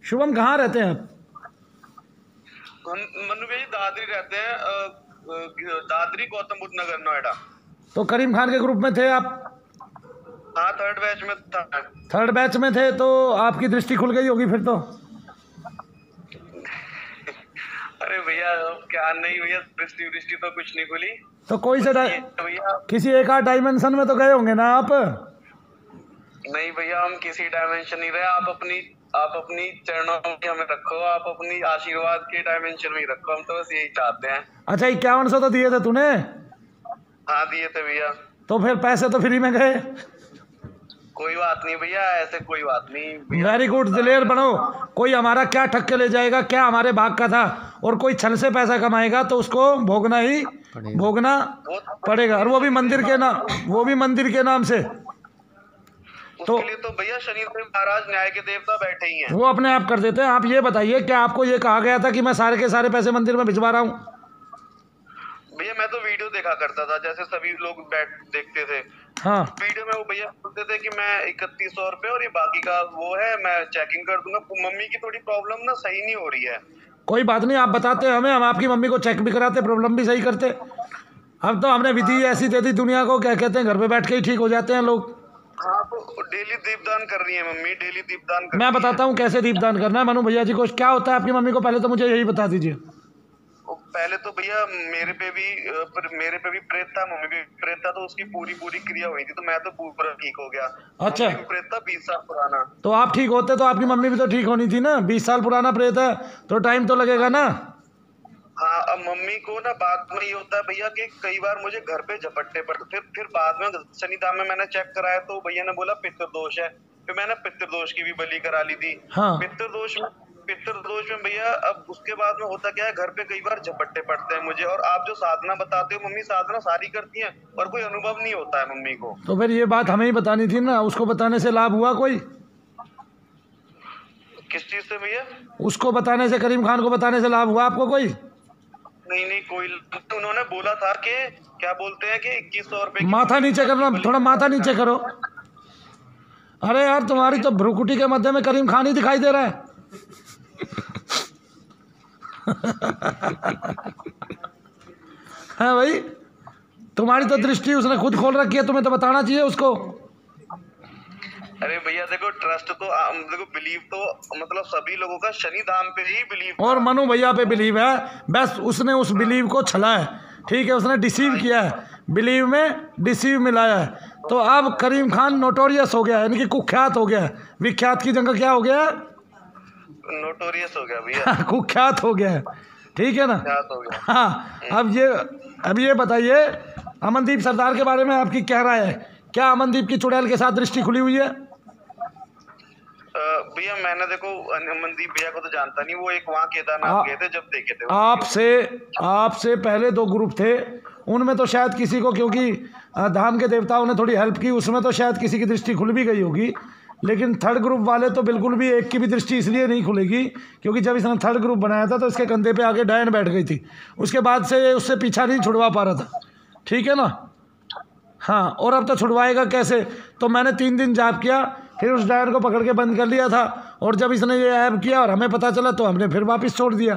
शुभम कहाँ रहते हैं आप? मनु भैया दादरी रहते हैं, दादरी गौतम बुद्ध नगर नोएडा। तो करीम खान के ग्रुप में थे आप? हाँ, थर्ड बैच में था। थर्ड बैच में थे तो आपकी दृष्टि खुल गई होगी फिर तो। अरे भैया क्या नहीं भैया, दृष्टि तो कुछ नहीं खुली। तो कोई से भैया किसी एक आध डायमेंशन में तो गए होंगे ना आप? नहीं भैया, हम किसी डायमेंशन नहीं रहे। आप अपनी चरणों में हमें रखो, आप अपनी आशीर्वाद के डायमेंशन में ही रखो, हम तो बस यही चाहते हैं। अच्छा 5100 तो दिए थे तूने? हाँ दिए थे भैया। तो फिर पैसे तो फ्री में गए। कोई बात नहीं भैया, ऐसे कोई बात नहीं। वेरी गुड, दिलेर बनो। कोई हमारा क्या ठग के ले जाएगा, क्या हमारे भाग का था। और कोई छल से पैसा कमाएगा तो उसको भोगना पड़ेगा। और वो भी मंदिर के नाम से। तो लिए तो भैया शनिदेव महाराज न्याय के देवता बैठे ही हैं। वो अपने आप कर देते हैं। आप ये बताइए, क्या आपको ये कहा गया था कि मैं सारे के सारे पैसे मंदिर में भिजवा रहा हूँ? भैया मैं तो वीडियो देखा करता था, जैसे सभी लोग देखते थे। हाँ, वीडियो में वो भैया बोलते थे कि मैं 3100 रुपए और ये बाकी का वो है, मैं चेकिंग कर दूंगा। मम्मी की थोड़ी प्रॉब्लम ना सही नहीं हो रही है। कोई बात नहीं, आप बताते हमें, हम आपकी मम्मी को चेक भी कराते, प्रॉब्लम भी सही करते। अब तो हमने विधि ऐसी दे दी दुनिया को, क्या कहते हैं, घर पे बैठ के ही ठीक हो जाते हैं लोग। हाँ, तो डेली दीपदान कर रही है मम्मी, डेली दीपदान कर। मैं बताता हूँ कैसे दीपदान करना है मनु भैया जी को। क्या होता है आपकी मम्मी को, पहले तो मुझे यही बता दीजिए। पहले तो भैया मेरे पे भी प्रेत था, मम्मी भी प्रेत था, तो उसकी पूरी क्रिया हुई थी, तो मैं तो पूरा ठीक हो गया। अच्छा, प्रेत था 20 साल पुराना। तो आप ठीक होते तो आपकी मम्मी भी तो ठीक होनी थी ना। 20 साल पुराना प्रेत है तो टाइम तो लगेगा ना। हाँ, अब मम्मी को ना बाद में ये होता है भैया कि कई बार मुझे घर पे झपट्टे पड़ते, फिर बाद में शनिधाम में मैंने चेक कराया तो भैया ने बोला पितृदोष है। फिर मैंने पितृदोष की भी बलि करा ली थी। हाँ, पितृदोष में भैया अब उसके बाद में होता क्या है, घर पे कई बार झपट्टे पड़ते हैं मुझे। और आप जो साधना बताते हो, मम्मी साधना सारी करती हैं और कोई अनुभव नहीं होता है मम्मी को। तो फिर ये बात हमें ही बतानी थी ना। उसको बताने से लाभ हुआ कोई? किस चीज से भैया? उसको बताने से, करीम खान को बताने से लाभ हुआ आपको कोई? नहीं कोई। उन्होंने बोला था कि क्या बोलते हैं कि 2100 रुपए। माथा नीचे करना, थोड़ा माथा नीचे करो। अरे यार, तुम्हारी तो भ्रुकुटी के मध्य में करीम खान ही दिखाई दे रहा है। है भाई, तुम्हारी तो दृष्टि उसने खुद खोल रखी है, तुम्हें तो बताना चाहिए उसको। अरे भैया देखो, ट्रस्ट तो देखो, बिलीव तो मतलब सभी लोगों का शनिधाम पे ही बिलीव, और मनु भैया पे बिलीव है। बस उसने उस बिलीव को छला है, ठीक है, उसने डिसीव किया है, बिलीव में डिसीव मिलाया है। तो अब करीम खान नोटोरियस हो गया है, यानी कि कुख्यात हो गया है। विख्यात की जगह क्या हो गया है? नोटोरियस हो गया भैया। कुख्यात हो गया है, ठीक है ना। हो गया। हाँ, अब ये बताइए, अमनदीप सरदार के बारे में आपकी क्या राय है? क्या अमनदीप की चुड़ैल के साथ दृष्टि खुली हुई है? भैया मैंने देखो अमनदीप भैया को तो जानता नहीं, वो एक वहाँ केदारनाथ गए थे जब देखे थे। आपसे पहले 2 ग्रुप थे, उनमें तो शायद किसी को, क्योंकि धाम के देवताओं ने थोड़ी हेल्प की, उसमें तो शायद किसी की दृष्टि खुल भी गई होगी। लेकिन थर्ड ग्रुप वाले तो बिल्कुल भी एक की भी दृष्टि इसलिए नहीं खुलेगी क्योंकि जब इसने थर्ड ग्रुप बनाया था तो इसके कंधे पे आगे डायन बैठ गई थी। उसके बाद से उससे पीछा नहीं छुड़वा पा रहा था, ठीक है ना। हाँ, और अब तो छुड़वाएगा कैसे? तो मैंने 3 दिन जाप किया, फिर उस डायन को पकड़ के बंद कर लिया था। और जब इसने ये ऐप किया और हमें पता चला तो हमने फिर वापस छोड़ दिया,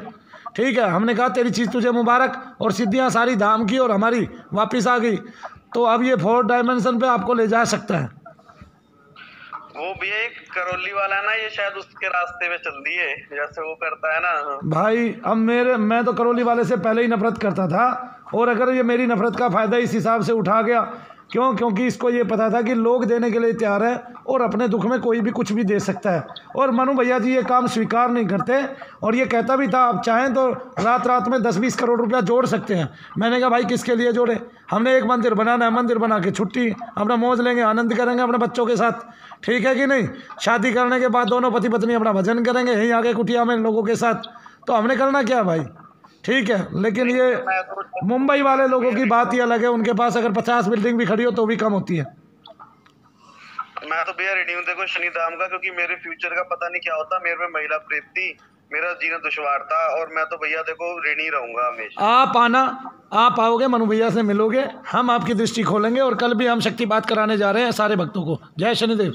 ठीक है। हमने कहा तेरी चीज़ तुझे मुबारक, और सिद्धियाँ सारी धाम की और हमारी वापस आ गई। तो अब ये 4 डायमेंशन पे आपको ले जा सकता है। वो भी एक करौली वाला है ना, ये शायद उसके रास्ते में चल दिए जैसे वो करता है ना। भाई अब मैं तो करौली वाले से पहले ही नफरत करता था, और अगर ये मेरी नफरत का फ़ायदा इस हिसाब से उठा गया, क्योंकि इसको ये पता था कि लोग देने के लिए तैयार है और अपने दुख में कोई भी कुछ भी दे सकता है। और मनु भैया जी ये काम स्वीकार नहीं करते, और ये कहता भी था आप चाहें तो रात में 10-20 करोड़ रुपया जोड़ सकते हैं। मैंने कहा भाई किसके लिए जोड़े, हमने एक मंदिर बनाना है, मंदिर बना के छुट्टी, अपना मौज लेंगे, आनंद करेंगे अपने बच्चों के साथ, ठीक है कि नहीं। शादी करने के बाद दोनों पति पत्नी अपना भजन करेंगे यहीं आगे कुटिया में लोगों के साथ। तो हमने करना क्या भाई, ठीक है। लेकिन ये मुंबई वाले लोगों की बात ही अलग है, उनके पास अगर 50 बिल्डिंग भी खड़ी हो तो भी कम होती है। मैं तो भैया रेडी हूँ देखो शनिधाम का, क्योंकि मेरे फ्यूचर का पता नहीं क्या होता। मेरे में महिला प्रेत थी, मेरा जीना दुश्वार था, और मैं तो भैया देखो रेडी रहूंगा हमेशा। आप आओगे, मनु भैया से मिलोगे, हम आपकी दृष्टि खोलेंगे, और कल भी हम शक्ति बात कराने जा रहे हैं सारे भक्तों को। जय शनिदेव।